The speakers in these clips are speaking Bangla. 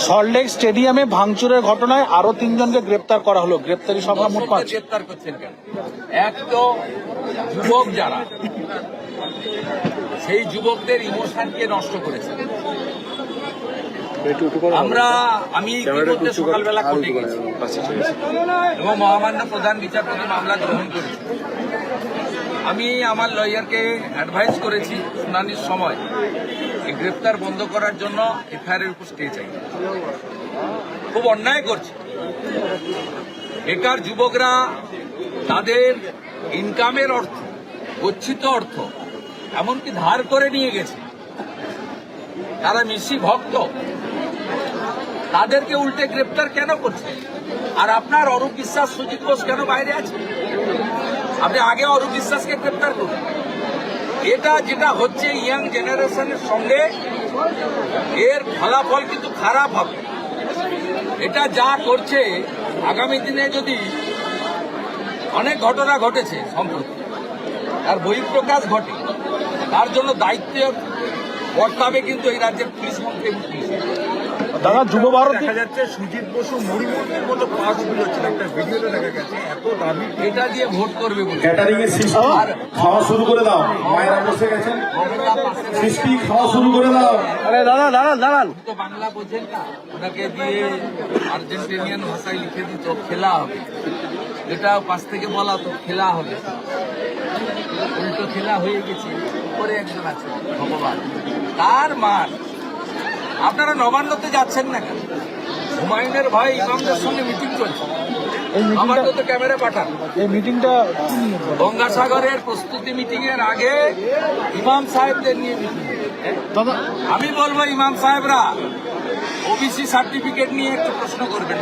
সল্টলেক স্টেডিয়ামে ভাঙচুরের ঘটনায় আরো 3 জনকে গ্রেপ্তার করা হলো। গ্রেপ্তারি সংখ্যা মোট 5। গ্রেপ্তার করছেন কেন? এক তো যুবক যারা, সেই যুবকদের ইমোশনকে নষ্ট করেছে। আমি ইতিমধ্যে সকালবেলা কোর্টে গেছি এবং মহামান্য প্রধান বিচারপতি মামলা গ্রহণ করেছি। আমি আমার লয়ারকে অ্যাডভাইস করেছি শুনানির সময় এই গ্রেপ্তার বন্ধ করার জন্য এফআইআর এর উপর স্টে চাই। খুব অন্যায় করছে। বেকার যুবকরা তাদের ইনকামের অর্থ, গচ্ছিত অর্থ এমনকি ধার করে নিয়ে গেছে। তারা মিশি ভক্ত, তাদেরকে উল্টে গ্রেপ্তার কেন করছে? আর আপনার অরূপ বিশ্বাস, সুজিত বোস কেন বাইরে আছে? আপনি আগে অরূপ বিশ্বাসকে গ্রেপ্তার করুন। এটা যেটা হচ্ছে ইয়াং জেনারেশনের সঙ্গে, এর ফলাফল কিন্তু খারাপ হবে। এটা যা করছে আগামী দিনে যদি অনেক ঘটনা ঘটেছে সম্প্রতি, আর বহিঃপ্রকাশ ঘটে, তার জন্য দায়িত্ব বর্তাবে কিন্তু এই রাজ্যের পুলিশ মন্ত্রী এবং পুলিশ। দাদা, যুব ভারত দেখা যাচ্ছে সুজিত বসু মুড়িমুড়ির মতো পাস হচ্ছে, একটা ভিডিওতে দেখা গেছে। এত দামি এটা দিয়ে ভোট করবে বলে ক্যাটারিং এর সিস্টেম খাওয়া শুরু করে দাও। মায়েরা বসে গেছেন, সিস্টেম খাওয়া শুরু করে দাও। আরে দাঁড়ান তো বাংলা বোঝেন না, ওনাকে দিয়ে আর্জেন্টিনিয়ান ভাষায় লিখে দিত খেলা হবে। এটা পাশ থেকে বলা তো খেলা হবে, উল্টো খেলা হয়ে গেছে। পরে একজন আছে ভগবান, তার মার। আপনারা নবান্নতে যাচ্ছেন না কেন? হুমায়ুনের ভাই ইমামদের সঙ্গে মিটিং চলছে। আমার তো ক্যামেরা পাঠান। এই মিটিংটা গঙ্গাসাগরের প্রস্তুতি মিটিং এর আগে ইমাম সাহেবদের নিয়ে মিটিং। আমি বলবো ইমাম সাহেবরা ওবিসি সার্টিফিকেট নিয়ে একটু প্রশ্ন করবেন।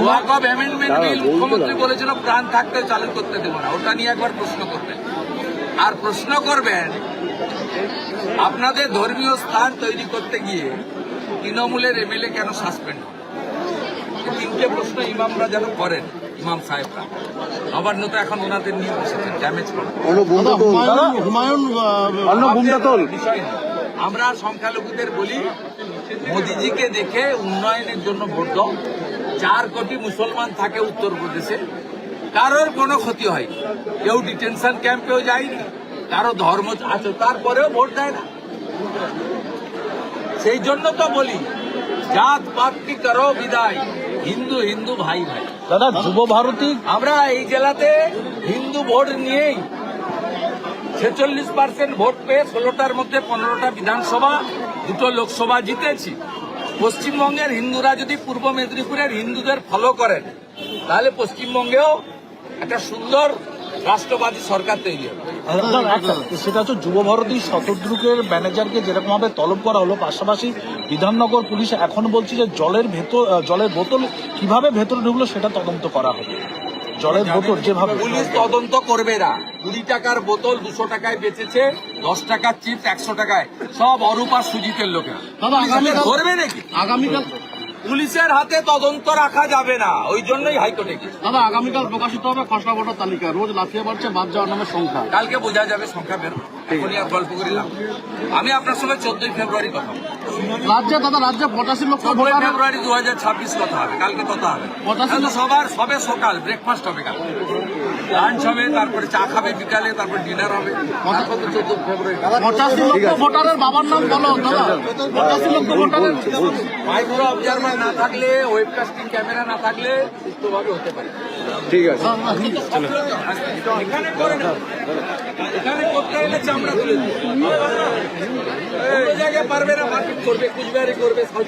ওয়াকফ অ্যামেন্ডমেন্ট বিল মুখ্যমন্ত্রী বলেছিল প্রাণ থাকতে চালু করতে দেব না, ওটা নিয়ে একবার প্রশ্ন করবেন। আর প্রশ্ন করবেন আপনাদের ধর্মীয় স্থান তৈরি করতে গিয়ে তৃণমূলের এমএলএ কেন সাসপেন্ড? তিনটে প্রশ্ন ইমামরা যেন করেন, ইমাম সাহেবরা। নবান্নতে এখন ওনাদের নিয়ে বসেছেন ড্যামেজ করেন। বিষয় না। আমরা সংখ্যালঘুদের বলি মোদিজিকে দেখে উন্নয়নের জন্য ভোট দাও। 4 কোটি মুসলমান থাকে উত্তরপ্রদেশে, কারোর কোনো ক্ষতি হয়, কেউ ডিটেনশন ক্যাম্পেও যায়নি, কারো ধর্ম আছে তারপরেও ভোট দেয় না। সেই জন্য তো বলি জাত পাত কি করো বিদায়, হিন্দু হিন্দু ভাই ভাই। দাদা, যুব ভারতী আমরা এই জেলাতে হিন্দু ভোট নিয়েই 46% ভোট পেয়ে 16টার মধ্যে 15টা বিধানসভা, 2টো লোকসভা জিতেছি। পশ্চিমবঙ্গের হিন্দুরা যদি পূর্ব মেদিনীপুরের হিন্দুদের ফলো করেন, তাহলে পশ্চিমবঙ্গেও একটা সুন্দর রাষ্ট্রবাদী সরকার তৈরি হবে। সেটা হচ্ছে যুব ভারতী শতদ্রুকের ম্যানেজারকে যেরকম ভাবে তলব করা হলো, পাশাপাশি বিধাননগর পুলিশ এখন বলছে যে জলের বোতল কিভাবে ভেতরে ঢুকলো সেটা তদন্ত করা হবে। জলের বোতল যেভাবে পুলিশ তদন্ত করবে না। 20 টাকার বোতল 200 টাকায় বেচেছে, 10 টাকার চিপস 100 টাকায়, সব অরূপ আর সুজিতের লোকেরা। ধরবে নাকি? আগামীকাল পুলিশের হাতে তদন্ত রাখা যাবে না, ওই জন্যই হাইকোর্টে গেছে। দাদা, আগামীকাল প্রকাশিত হবে খসড়া ভোটার তালিকা। রোজ লাফিয়ে বাড়ছে বাদ যাওয়ার নামের সংখ্যা। কালকে বোঝা যাবে সংখ্যা বেরো, এখনই আর গল্প করিলাম। আমি আপনার সঙ্গে 14ই ফেব্রুয়ারি কথা বলবো। রাজ্যে 85 লক্ষ 14ই ভোটার। ফেব্রুয়ারি 2026 কথা হবে, কালকে কথা হবে। 85 তো সবে সকাল ব্রেকফাস্ট হবে, কাল লাঞ্চ হবে, তারপরে চা খাবে বিকালে, তারপরে ডিনার হবে, তারপর তো 14 ফেব্রুয়ারি। 85 লক্ষ ভোটারের বাবার নাম বলো দাদা। 85 লক্ষ ভোটারের মাইক্রো অবজারভার না থাকলে, ওয়েবকাস্টিং ক্যামেরা না থাকলে সুস্থভাবে হতে পারে। ঠিক আছে, এখানে করে না, এখানে করতে হলে চামড়া তুলে দিবে। অন্য জায়গায় পারবে না, মার্কেট করবে, কুচবিহারি করবে।